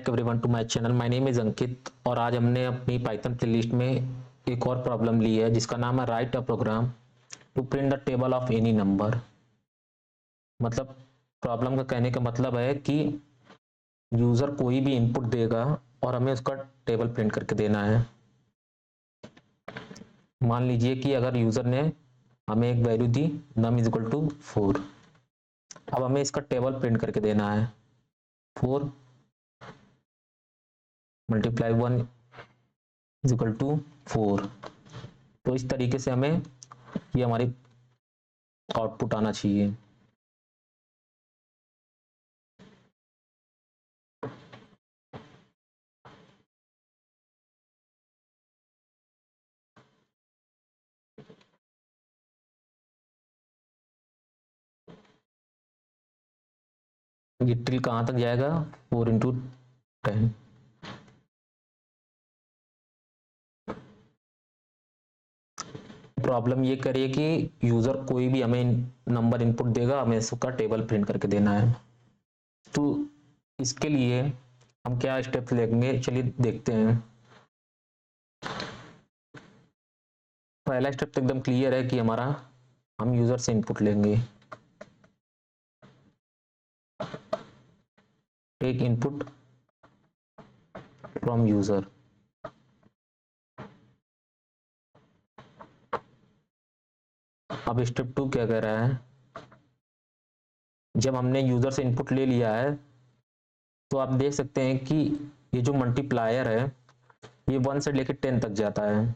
Back everyone to my channel. My name is Ankit और आज हमने अपनी पाइथन प्लेलिस्ट में एक और प्रॉब्लम ली है जिसका नाम है write a program to print the table of any number. मतलब प्रॉब्लम का कहने का मतलब है कि यूजर कोई भी इनपुट देगा और हमें उसका टेबल प्रिंट करके देना है। मान लीजिए कि अगर यूजर ने हमें एक वैल्यू दी num इज इक्वल टू 4। अब हमें इसका टेबल प्रिंट करके देना है। 4 मल्टीप्लाई 1 इज इक्वल टू 4। तो इस तरीके से हमें ये हमारी आउटपुट आना चाहिए। ये टिल कहां तक जाएगा? 4 इंटू 10। प्रॉब्लम ये करिए कि यूजर कोई भी हमें नंबर इनपुट देगा, हमें उसका टेबल प्रिंट करके देना है। तो इसके लिए हम क्या स्टेप्स लेंगे, चलिए देखते हैं। पहला स्टेप तो एकदम क्लियर है कि हमारा हम यूजर से इनपुट लेंगे। Take input from user. अब स्टेप 2 क्या कह रहा है? जब हमने यूजर से इनपुट ले लिया है तो आप देख सकते हैं कि ये जो मल्टीप्लायर है ये 1 से लेकर 10 तक जाता है।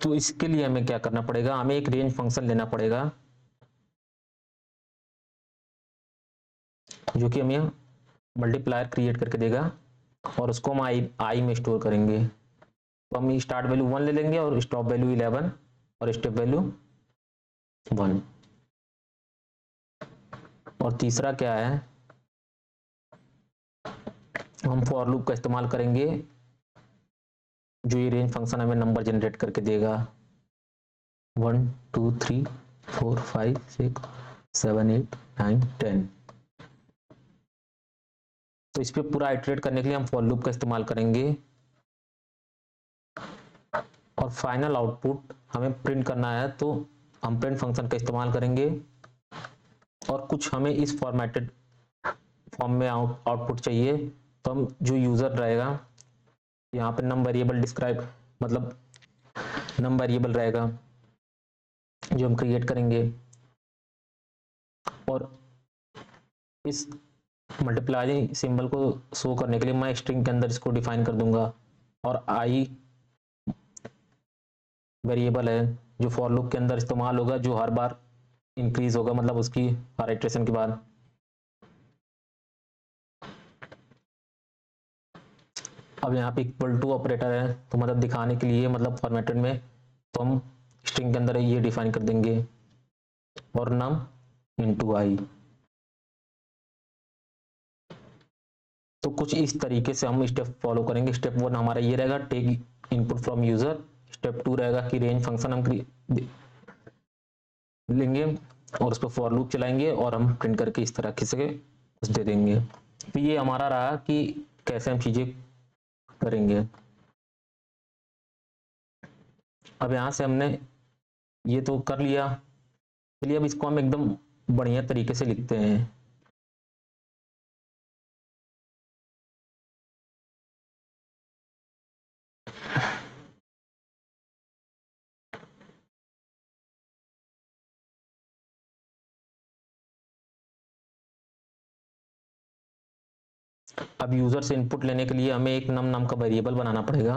तो इसके लिए हमें क्या करना पड़ेगा? हमें एक रेंज फंक्शन लेना पड़ेगा जो कि हमें मल्टीप्लायर क्रिएट करके देगा और उसको हम आई में स्टोर करेंगे। तो हम स्टार्ट वैल्यू 1 ले लेंगे और स्टॉप वैल्यू 11 और स्टेप वैल्यू 1। और तीसरा क्या है? हम फॉर लूप का इस्तेमाल करेंगे जो ये रेंज फंक्शन हमें नंबर जनरेट करके देगा 1 2 3 4 5 6 7 8 9 10। तो इस पे पूरा इटरेट करने के लिए हम फॉर लूप का इस्तेमाल करेंगे और फाइनल आउटपुट हमें प्रिंट करना है तो हम प्रिंट फंक्शन का इस्तेमाल करेंगे और कुछ हमें इस फॉर्मेटेड फॉर्म में आउटपुट चाहिए। तो हम जो यूजर रहेगा यहाँ पे नम वेरिएबल डिस्क्राइब मतलब नम वेरिएबल रहेगा जो हम क्रिएट करेंगे और इस मल्टीप्लाई सिंबल को शो करने के लिए मैं स्ट्रिंग के अंदर इसको डिफाइन कर दूंगा। और आई वेरिएबल है जो फॉर लूप के अंदर इस्तेमाल होगा, जो हर बार इंक्रीज होगा, मतलब उसकी हर इटरेशन के बाद। अब यहाँ पे इक्वल टू ऑपरेटर है तो मतलब दिखाने के लिए, मतलब फॉर्मेटेड में, तो हम स्ट्रिंग के अंदर ये डिफाइन कर देंगे और नम इनटू आई। तो कुछ इस तरीके से हम स्टेप फॉलो करेंगे। स्टेप 1 हमारा ये रहेगा, take input from user. Step 2 रहेगा कि रेंज फंक्शन हम लेंगे और उस पर फॉर लूप चलाएंगे और हम प्रिंट करके इस तरह से दे देंगे। तो ये हमारा रहा कि कैसे हम चीजें करेंगे। अब यहां से हमने ये तो कर लिया, चलिए अब इसको हम एकदम बढ़िया तरीके से लिखते हैं। अब यूजर से इनपुट लेने के लिए हमें एक नम नाम का वेरिएबल बनाना पड़ेगा।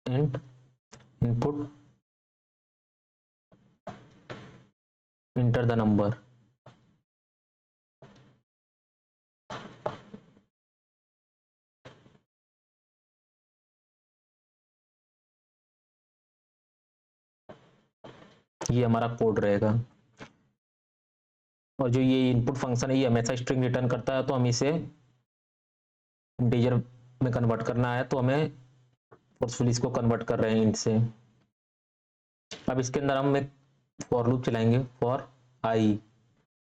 Int input enter the number. ये हमारा कोड रहेगा और जो ये इनपुट फंक्शन है ये हमेशा स्ट्रिंग रिटर्न करता है, तो हम इसे इंटीजर में कन्वर्ट करना है, तो हमें फोर्सफुली इसको कन्वर्ट कर रहे हैं इंट से। अब इसके अंदर हम एक फॉर लूप चलाएंगे फॉर आई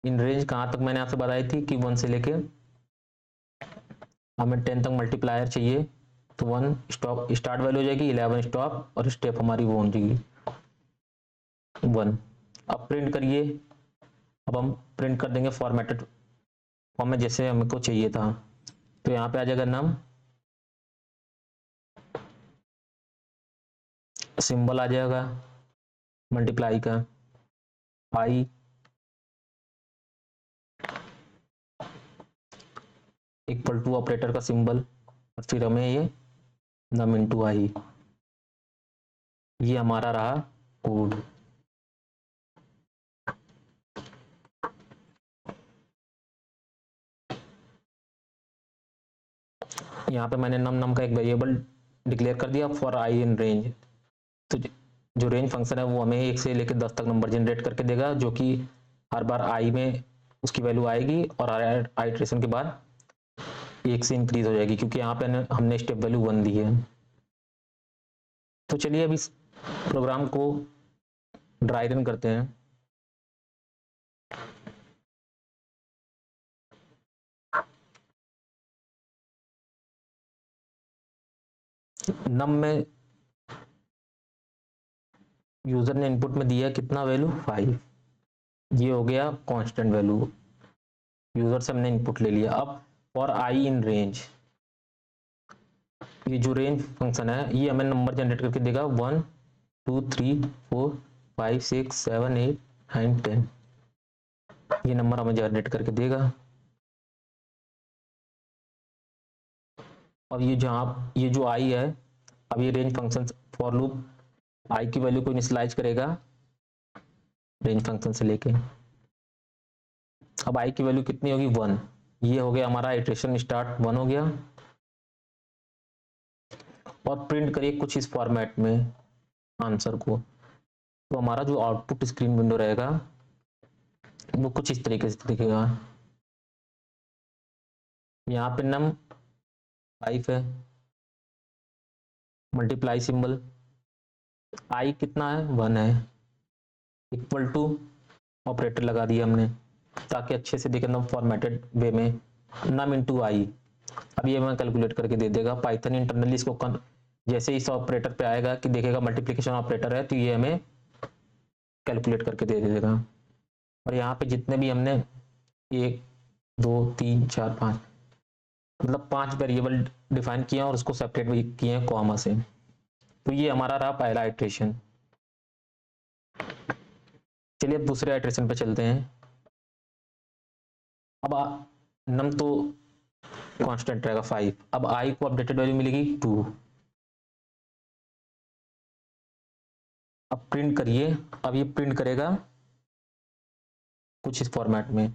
इन रेंज कहाँ तक मैंने आपसे बताई थी कि 1 से लेके हमें 10 तक मल्टीप्लायर चाहिए, तो 1 स्टॉप स्टार्ट वैल्यू हो जाएगी, 11 स्टॉप, और स्टेप हमारी वो हो जाएगी 1। अब प्रिंट करिए। अब हम प्रिंट कर देंगे फॉर्मेटेड फॉर्म में जैसे हमको चाहिए था। तो यहाँ पे आ जाएगा नम, सिंबल आ जाएगा मल्टीप्लाई का आई, इक्वल टू ऑपरेटर का सिंबल, और फिर हमें ये नम इंटू आई, ये हमारा रहा कोड। यहाँ पे मैंने नम नम का एक वेरिएबल डिक्लेयर कर दिया फॉर आई इन रेंज। तो जो रेंज फंक्शन है वो हमें 1 से लेकर 10 तक नंबर जनरेट करके देगा, जो कि हर बार आई में उसकी वैल्यू आएगी और हर आइट्रेशन के बाद 1 से इंक्रीज हो जाएगी, क्योंकि यहाँ पे हमने स्टेप वैल्यू 1 दी है। तो चलिए अब इस प्रोग्राम को ड्राई रन करते हैं। नम में यूजर ने इनपुट में दिया कितना वैल्यू 5, ये हो गया कांस्टेंट वैल्यू, यूजर से हमने इनपुट ले लिया। अब फॉर आई इन रेंज, ये जो रेंज फंक्शन है ये हमें नंबर जनरेट करके देगा 1 2 3 4 5 6 7 8 9 10, ये नंबर हमें जनरेट करके देगा। अब ये जो आई है, अब ये रेंज फंक्शन फॉर लूप आई की वैल्यू को इनिशियलाइज करेगा रेंज फंक्शन से लेके। अब आई की वैल्यू कितनी होगी 1, ये हो गया हमारा इटरेशन स्टार्ट 1 हो गया। और प्रिंट करिए कुछ इस फॉर्मेट में आंसर को, तो हमारा जो आउटपुट स्क्रीन विंडो रहेगा वो कुछ इस तरीके से दिखेगा। यहाँ पे नम 5 है, मल्टीप्लाई सिंबल, आई कितना है 1 है, इक्वल टू ऑपरेटर लगा दिया हमने ताकि अच्छे से दिखे नम फॉर्मेटेड वे में, नम इंटू आई। अब ये हमें कैलकुलेट करके दे देगा। पाइथन इंटरनली इसको जैसे इस ऑपरेटर पे आएगा कि देखेगा मल्टीप्लिकेशन ऑपरेटर है, तो ये हमें कैलकुलेट करके दे देगा। और यहाँ पे जितने भी हमने 1 2 3 4 5 मतलब 5 वेरिएबल डिफाइन किए और उसको सेपरेट भी किए हैं कॉमा से। तो ये हमारा रहा पहला इटरेशन। चलिए अब दूसरे इटरेशन पे चलते हैं। अब नम तो कांस्टेंट रहेगा 5, अब आई को अपडेटेड वैल्यू मिलेगी 2। अब प्रिंट करिए। अब ये प्रिंट करेगा कुछ इस फॉर्मेट में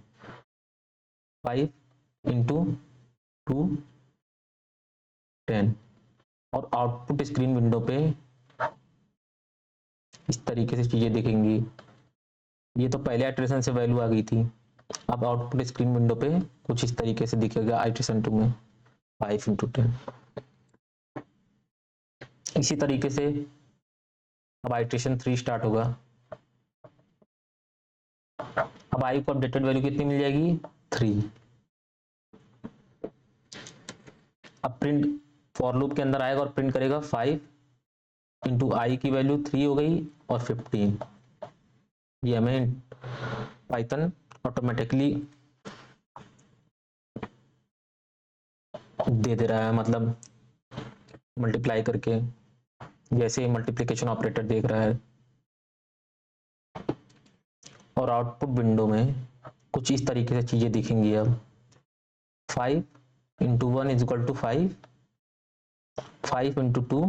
5 इंटू 2 10, और आउटपुट स्क्रीन विंडो पे इस तरीके से चीजें दिखेंगी। ये तो पहले इटरेशन से वैल्यू आ गई थी, अब आउटपुट स्क्रीन विंडो पे कुछ इस तरीके से दिखेगा इटरेशन 2 में 5 इंटू 10। इसी तरीके से अब इटरेशन 3 स्टार्ट होगा। अब आई को अपडेटेड वैल्यू कितनी मिल जाएगी 3। अब प्रिंट फॉर लूप के अंदर आएगा और प्रिंट करेगा 5 इंटू आई की वैल्यू 3 हो गई और 15। ये हमें पाइथन ऑटोमेटिकली दे रहा है, मतलब मल्टीप्लाई करके जैसे मल्टीप्लिकेशन ऑपरेटर देख रहा है। और आउटपुट विंडो में कुछ इस तरीके से चीजें दिखेंगी। अब 5 into 1 is equal to 5, 5 into 2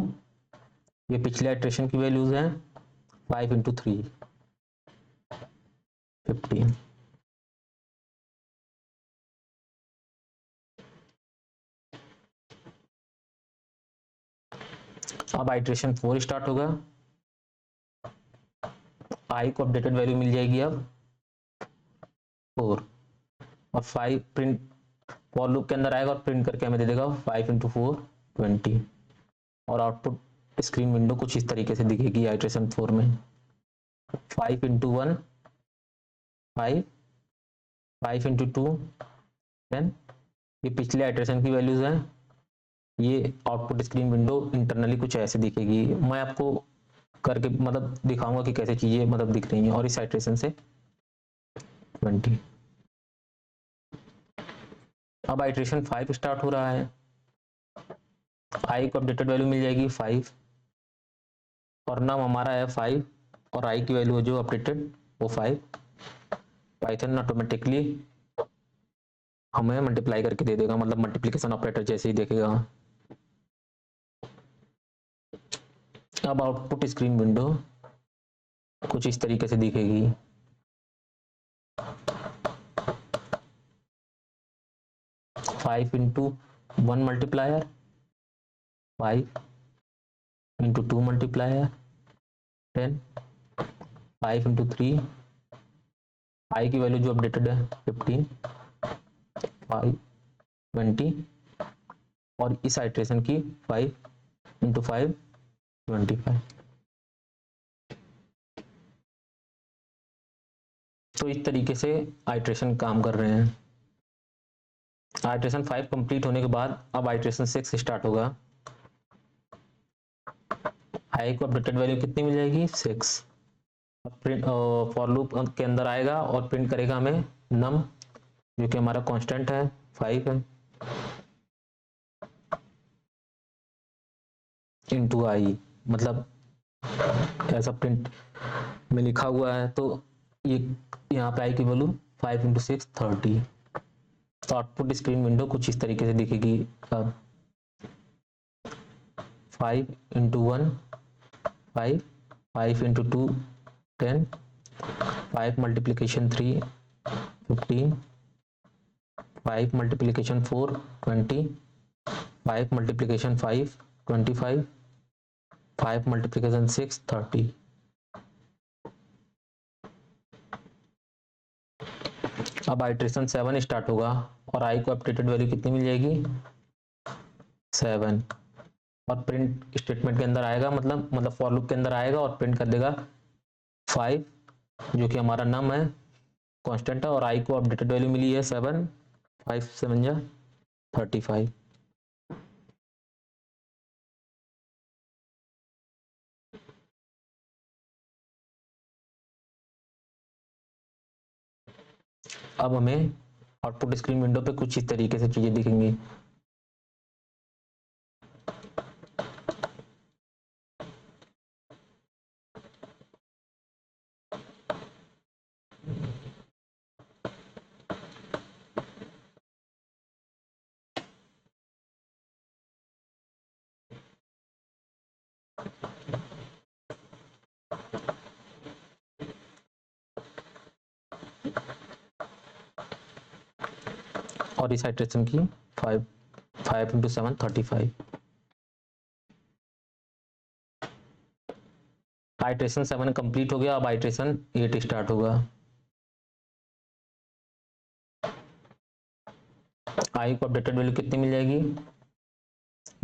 ये पिछले इटरेशन की वैल्यूज हैं, 5 इंटू 3 15। अब आइट्रेशन 4 स्टार्ट होगा। आई को अपडेटेड वैल्यू मिल जाएगी अब 4, और 5 प्रिंट फॉर लूप के अंदर आएगा और प्रिंट करके हमें दे देगा 5 इंटू 4 20। और आउटपुट स्क्रीन विंडो कुछ इस तरीके से दिखेगी आइट्रेशन 4 में 5 इंटू 1 5 5 इंटू 2 10। ये पिछले आइट्रेशन की वैल्यूज हैं। ये आउटपुट स्क्रीन विंडो इंटरनली कुछ ऐसे दिखेगी। मैं आपको करके मतलब दिखाऊंगा कि कैसे चीजें मतलब दिख रही हैं। और इस आइट्रेशन से 20। अब आइट्रेशन 5 स्टार्ट हो रहा है। आई को अपडेटेड वैल्यू मिल जाएगी 5 और नाम हमारा है 5 और आई की वैल्यू जो अपडेटेड वो 5। पाइथन ऑटोमेटिकली हमें मल्टीप्लाई करके दे देगा, मतलब मल्टीप्लिकेशन ऑपरेटर जैसे ही देखेगा। अब आउटपुट स्क्रीन विंडो कुछ इस तरीके से दिखेगी। 5 into 1 multiplier, 5 into 2 multiplier 10, 5 into 3, आई की वैल्यू जो अपडेटेड है 15, 5 20 और इस आइट्रेशन की 5 इंटू 5 25। तो इस तरीके से आइट्रेशन काम कर रहे हैं। आइट्रेशन 5 कंप्लीट होने के बाद अब आइट्रेशन 6 स्टार्ट होगा। आई को अपडेटेड वैल्यू कितनी मिल जाएगी 6। प्रिंट फॉर लूप के अंदर आएगा और प्रिंट करेगा हमें नम जो कि हमारा कांस्टेंट है 5 है इंटू आई, मतलब ऐसा प्रिंट में लिखा हुआ है। तो ये यहाँ पे आई की वैल्यू 5 इंटू 6 30। तो आउटपुट स्क्रीन विंडो कुछ इस तरीके से दिखेगी। अब 5 into 1 5, 5 into 2 10, 5 multiplication 3 15, 5 multiplication 4 20, 5 multiplication 5 25, 5 multiplication 6 30। अब आइट्रेशन 7 स्टार्ट होगा और आई को अपडेटेड वैल्यू कितनी मिल जाएगी 7 और प्रिंट स्टेटमेंट के अंदर आएगा, मतलब फॉर लूप के अंदर आएगा और प्रिंट कर देगा 5 जो कि हमारा नम है कांस्टेंट है और आई को अपडेटेड वैल्यू मिली है 7, 5 7 जा 35। अब हमें आउटपुट स्क्रीन विंडो पे कुछ इस तरीके से चीजें दिखेंगी। और इस आइट्रेशन की 5 इंटू 7 35। आइट्रेशन 7 कंप्लीट हो गया। अब आइट्रेशन 8 स्टार्ट होगा। आई को अपडेटेड वैल्यू कितनी मिल जाएगी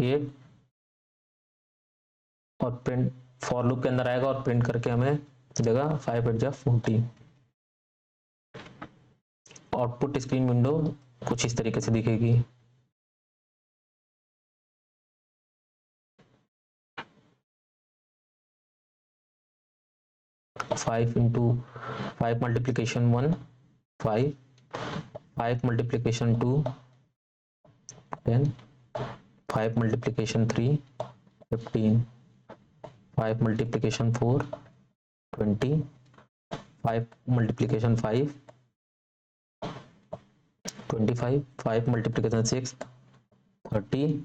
8 और प्रिंट फॉर लूप के अंदर आएगा और प्रिंट करके हमें देगा 5 8 जा 40। आउटपुट स्क्रीन विंडो कुछ इस तरीके से दिखेगी। Five into 5 multiplication 1 5, 5 multiplication 2 10, 5 multiplication 3 15, 5 multiplication 4 20, 5 multiplication 5 25, 5 multiplication 6 30,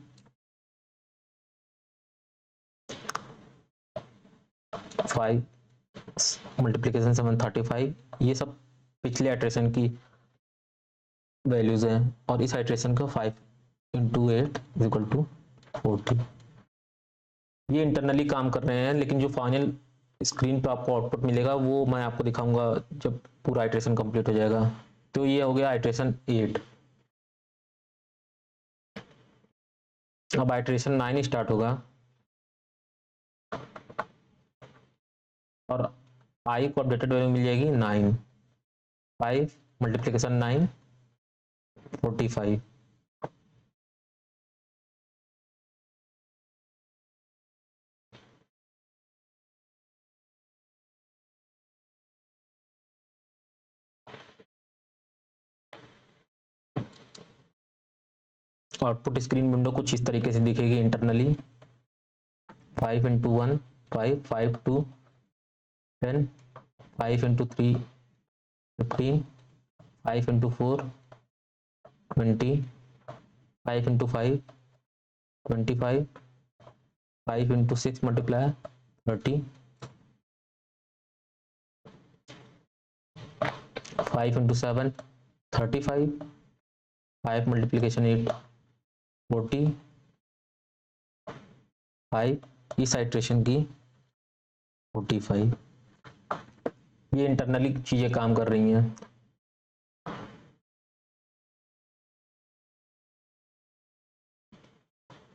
5 multiplication 7 35। ये सब पिछले आइट्रेशन की वैल्यूज हैं और इस आइट्रेशन का 5 इंटू 8 इक्वल टू 40। ये इंटरनली काम कर रहे हैं, लेकिन जो फाइनल स्क्रीन पे आपको आउटपुट मिलेगा वो मैं आपको दिखाऊंगा जब पूरा आइट्रेशन कंप्लीट हो जाएगा। तो ये हो गया आइट्रेशन 8। अब आइट्रेशन 9 स्टार्ट होगा और आई को अपडेटेड वैल्यू मिल जाएगी 9, 5 मल्टीप्लीकेशन 9 45। आउटपुट स्क्रीन विंडो कुछ इस तरीके से दिखेगी internally. 5 into 1 5, 5 2 10, 5 into 3 15, 5 into 4 20, 5 into 5 25, 5 into 6 multiply 30, 5 into 7 35, 5 multiplication 8 40, 5 इस आइट्रेशन की 45। ये इंटरनली चीजें काम कर रही हैं।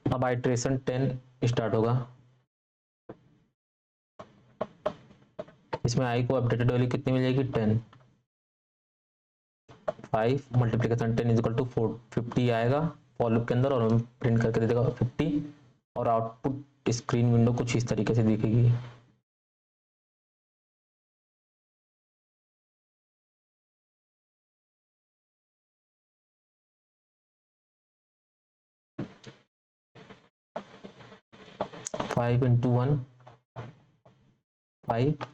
अब आइट्रेशन 10 स्टार्ट होगा। इसमें आई को अपडेटेड वैल्यू कितनी मिल जाएगी 10। 5 मल्टीप्लीकेशन 10 इज इक्वल टू 50 आएगा फॉर लूप के अंदर और हमें प्रिंट करके दे देगा 50। और आउटपुट स्क्रीन विंडो कुछ इस तरीके से दिखेगी। Five into 1 5,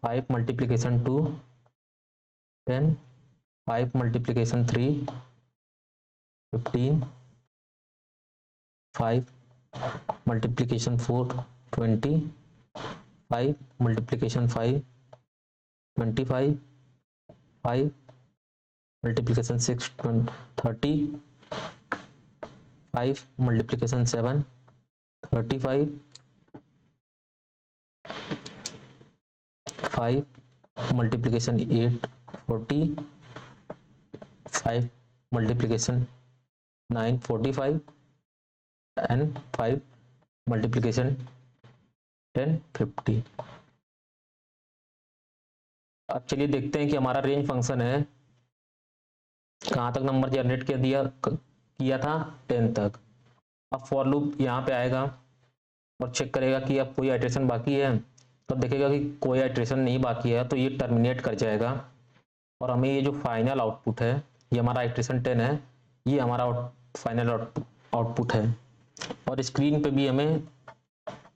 5 multiplication 2 10, 5 multiplication 3 15, 5 multiplication 4 20, 5 multiplication 5 25, 5 multiplication 6 30, 5 multiplication 7 35, 5 multiplication 8 40, 5 multiplication 9 45 and 5 multiplication 10 50। अब चलिए देखते हैं कि हमारा रेंज फंक्शन है कहाँ तक नंबर जनरेट किया था 10 तक। अब फॉर लूप यहाँ पे आएगा और चेक करेगा कि अब कोई आइट्रेशन बाकी है। तो देखेगा कि कोई आइट्रेशन नहीं बाकी है तो ये टर्मिनेट कर जाएगा और हमें ये जो फाइनल आउटपुट है, ये हमारा आइट्रेशन 10 है, ये हमारा फाइनल आउटपुट है और स्क्रीन पे भी हमें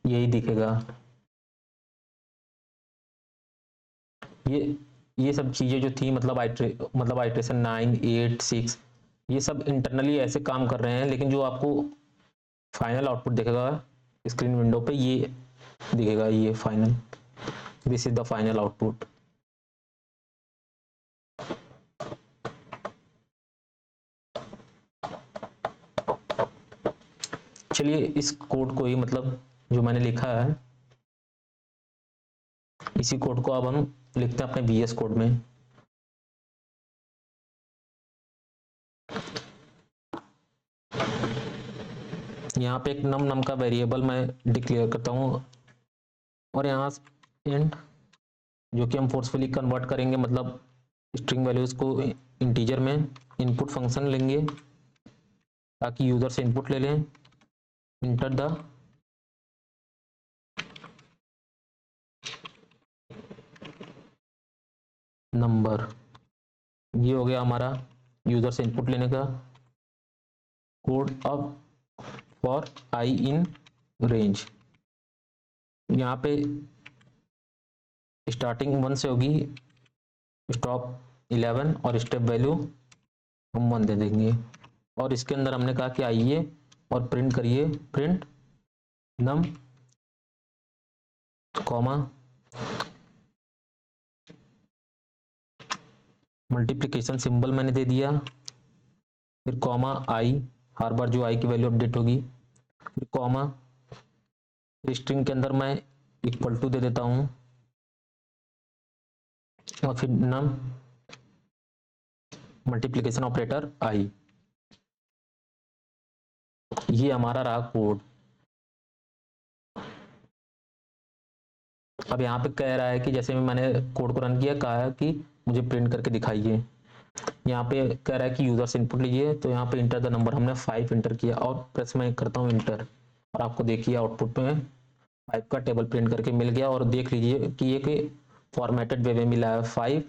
यही दिखेगा। ये सब चीजें जो थी मतलब आइट्रेशन 9 8 6 ये सब इंटरनली ऐसे काम कर रहे हैं, लेकिन जो आपको फाइनल आउटपुट दिखेगा स्क्रीन विंडो पे ये दिखेगा, ये final, this is the final output. चलिए इस कोड को ही मतलब जो मैंने लिखा है इसी कोड को अब हम लिखते हैं अपने VS कोड में। यहाँ पे एक नम का वेरिएबल मैं डिक्लेयर करता हूँ और यहाँ इंट जो कि हम फोर्सफुली कन्वर्ट करेंगे, मतलब स्ट्रिंग वैल्यूज को इंटीजर में इनपुट फंक्शन लेंगे ताकि यूजर से इनपुट ले लें। इंटर द नंबर, ये हो गया हमारा यूजर से इनपुट लेने का कोड। अब फॉर आई इन रेंज, यहाँ पे स्टार्टिंग 1 से होगी, स्टॉप 11 और स्टेप वैल्यू हम 1 दे देंगे। और इसके अंदर हमने कहा कि आइए और प्रिंट करिए, प्रिंट नम कॉमा मल्टीप्लिकेशन सिंबल मैंने दे दिया, फिर कॉमा आई, हर बार जो आई की वैल्यू अपडेट होगी, फिर कॉमा, स्ट्रिंग के अंदर मैं इक्वल टू दे देता हूं और फिर नम मल्टीप्लिकेशन ऑपरेटर आई। ये हमारा रहा कोड। अब यहाँ पे कह रहा है कि जैसे मैंने कोड को रन किया, कहा है कि मुझे प्रिंट करके दिखाइए। यहाँ पे कह रहा है कि यूजर से इनपुट लीजिए, तो यहाँ पे इंटर द नंबर हमने 5 इंटर किया और प्रेस में करता हूँ इंटर, और आपको देखिए आउटपुट में 5 का टेबल प्रिंट करके मिल गया। और देख लीजिए कि ये फॉर्मेटेड वे में मिला है, 5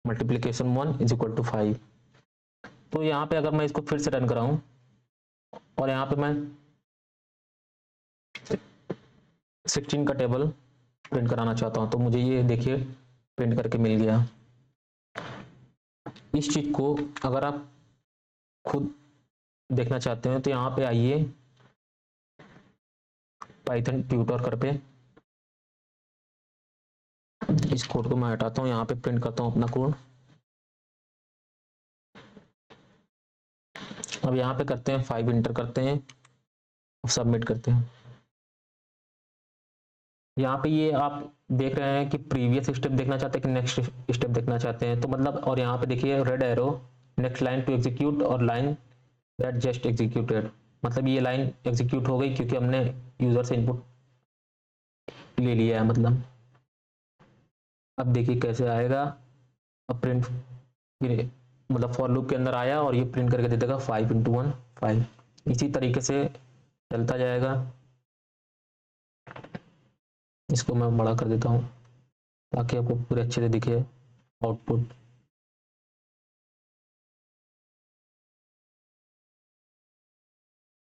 मल्टीप्लीकेशन 1 इज इक्वल टू 5। तो यहाँ पे अगर मैं इसको फिर से रन कराऊं और यहाँ पे मैं 16 का टेबल प्रिंट कराना चाहता हूँ, तो मुझे ये देखिए प्रिंट करके मिल गया। इस चीज को अगर आप खुद देखना चाहते हैं तो यहाँ पे आइए पाइथन ट्यूटर कर पे, इस कोड को मैं हटाता हूँ, यहाँ पे प्रिंट करता हूँ अपना कोड। अब यहाँ पे करते हैं 5 इंटर करते हैं और सबमिट करते हैं। यहाँ पे ये आप देख रहे हैं कि प्रीवियस स्टेप देखना चाहते हैं कि नेक्स्ट स्टेप देखना चाहते हैं, तो मतलब, और यहाँ पे देखिए red arrow next line to execute और लाइन दैट जस्ट एग्जीक्यूटेड, मतलब ये लाइन एग्जीक्यूट हो गई क्योंकि हमने यूजर से इनपुट ले लिया है। मतलब अब देखिए कैसे आएगा, अब प्रिंट मतलब फॉर लूप के अंदर आया और ये प्रिंट करके दे देगा 5 इंटू 1 5। इसी तरीके से चलता जाएगा। इसको मैं बड़ा कर देता हूँ ताकि आपको पूरे अच्छे से दिखे आउटपुट।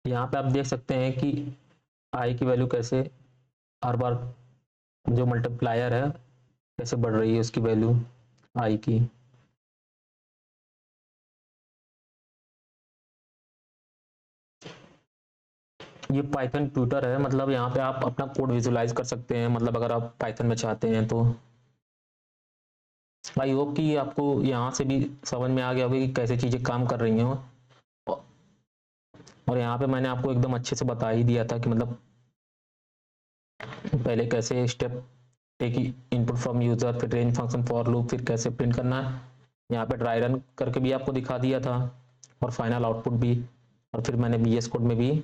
यहाँ पे आप देख सकते हैं कि आई की वैल्यू कैसे हर बार जो मल्टीप्लायर है कैसे बढ़ रही है उसकी वैल्यू आई की। ये पाइथन ट्यूटर है, मतलब यहाँ पे आप अपना कोड विजुलाइज कर सकते हैं, मतलब अगर आप पाइथन में चाहते हैं तो। आई होप कि आपको यहाँ से भी समझ में आ गया होगा कि कैसे चीज़ें काम कर रही हैं। और यहाँ पे मैंने आपको एकदम अच्छे से बता ही दिया था कि मतलब पहले कैसे step take input from user, फिर रेंज फंक्शन फॉर लूप, फिर कैसे प्रिंट करना है। यहाँ पे ड्राई रन करके भी आपको दिखा दिया था और फाइनल आउटपुट भी, और फिर मैंने VS कोड में भी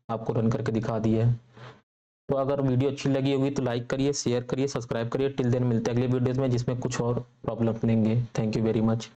आपको रन करके दिखा दिया है। तो अगर वीडियो अच्छी लगी होगी तो लाइक करिए, शेयर करिए, सब्सक्राइब करिए। टिल देन मिलते हैं अगले वीडियोज़ में जिसमें कुछ और प्रॉब्लम लेंगे। Thank you very much.